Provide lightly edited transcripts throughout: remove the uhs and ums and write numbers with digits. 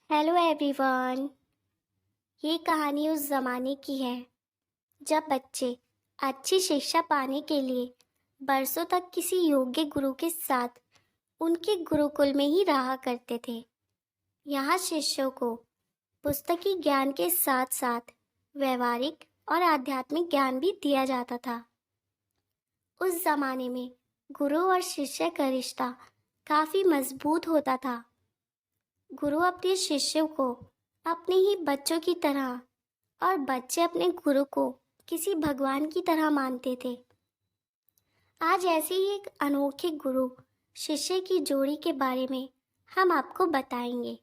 Hello everyone. ये कहानी उस ज़माने की है जब बच्चे अच्छी शिक्षा पाने के लिए बरसों तक किसी योग्य गुरु के साथ उनके गुरुकुल में ही रहा करते थे। यहाँ शिष्यों को पुस्तकी ज्ञान के साथ साथ व्यवहारिक और आध्यात्मिक ज्ञान भी दिया जाता था। उस जमाने में गुरु और शिष्य का रिश्ता काफ़ी मजबूत होता था। गुरु अपने शिष्यों को अपने ही बच्चों की तरह और बच्चे अपने गुरु को किसी भगवान की तरह मानते थे। आज ऐसे ही एक अनोखे गुरु शिष्य की जोड़ी के बारे में हम आपको बताएंगे।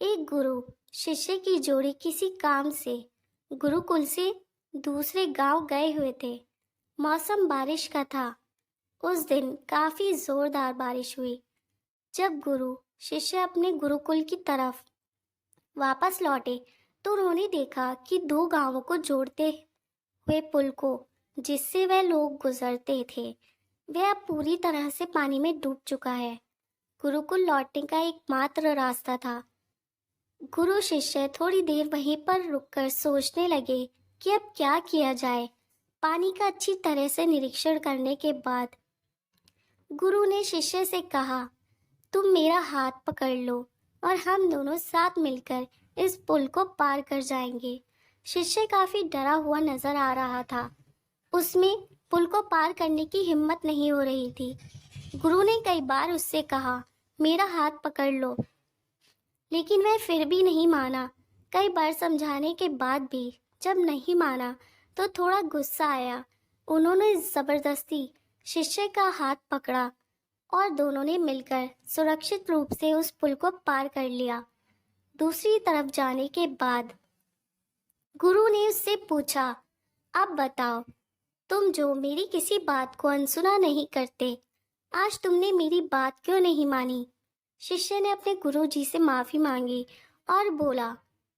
एक गुरु शिष्य की जोड़ी किसी काम से गुरुकुल से दूसरे गांव गए हुए थे। मौसम बारिश का था। उस दिन काफी जोरदार बारिश हुई। जब गुरु शिष्य अपने गुरुकुल की तरफ वापस लौटे तो उन्होंने देखा कि दो गांवों को जोड़ते हुए पुल को जिससे वह लोग गुजरते थे वह अब पूरी तरह से पानी में डूब चुका है। गुरुकुल लौटने का एकमात्र रास्ता था। गुरु शिष्य थोड़ी देर वहीं पर रुककर सोचने लगे कि अब क्या किया जाए। पानी का अच्छी तरह से निरीक्षण करने के बाद गुरु ने शिष्य से कहा, तुम मेरा हाथ पकड़ लो और हम दोनों साथ मिलकर इस पुल को पार कर जाएंगे। शिष्य काफी डरा हुआ नजर आ रहा था। उसमें पुल को पार करने की हिम्मत नहीं हो रही थी। गुरु ने कई बार उससे कहा, मेरा हाथ पकड़ लो, लेकिन वह फिर भी नहीं माना। कई बार समझाने के बाद भी जब नहीं माना तो थोड़ा गुस्सा आया। उन्होंने जबरदस्ती शिष्य का हाथ पकड़ा और दोनों ने मिलकर सुरक्षित रूप से उस पुल को पार कर लिया। दूसरी तरफ जाने के बाद गुरु ने उससे पूछा, अब बताओ, तुम जो मेरी किसी बात को अनसुना नहीं करते, आज तुमने मेरी बात क्यों नहीं मानी? शिष्य ने अपने गुरुजी से माफी मांगी और बोला,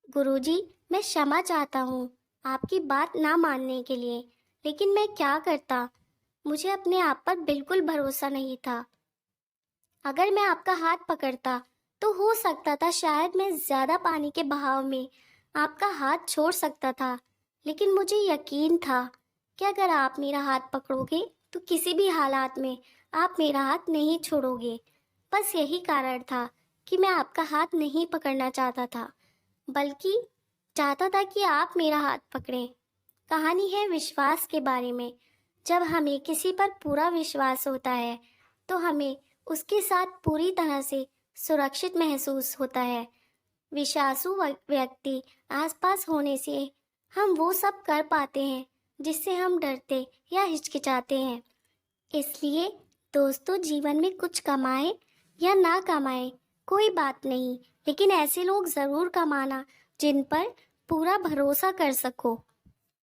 गुरुजी, मैं क्षमा चाहता हूँ आपकी बात ना मानने के लिए, लेकिन मैं क्या करता, मुझे अपने आप पर बिल्कुल भरोसा नहीं था। अगर मैं आपका हाथ पकड़ता तो हो सकता था शायद मैं ज्यादा पानी के बहाव में आपका हाथ छोड़ सकता था, लेकिन मुझे यकीन था कि अगर आप मेरा हाथ पकड़ोगे तो किसी भी हालात में आप मेरा हाथ नहीं छोड़ोगे। बस यही कारण था कि मैं आपका हाथ नहीं पकड़ना चाहता था, बल्कि चाहता था कि आप मेरा हाथ पकड़ें। कहानी है विश्वास के बारे में। जब हमें किसी पर पूरा विश्वास होता है तो हमें उसके साथ पूरी तरह से सुरक्षित महसूस होता है। विश्वासु व्यक्ति आसपास होने से हम वो सब कर पाते हैं जिससे हम डरते या हिचकिचाते हैं। इसलिए दोस्तों, जीवन में कुछ कमाए या ना कमाए कोई बात नहीं, लेकिन ऐसे लोग जरूर कमाना जिन पर पूरा भरोसा कर सको।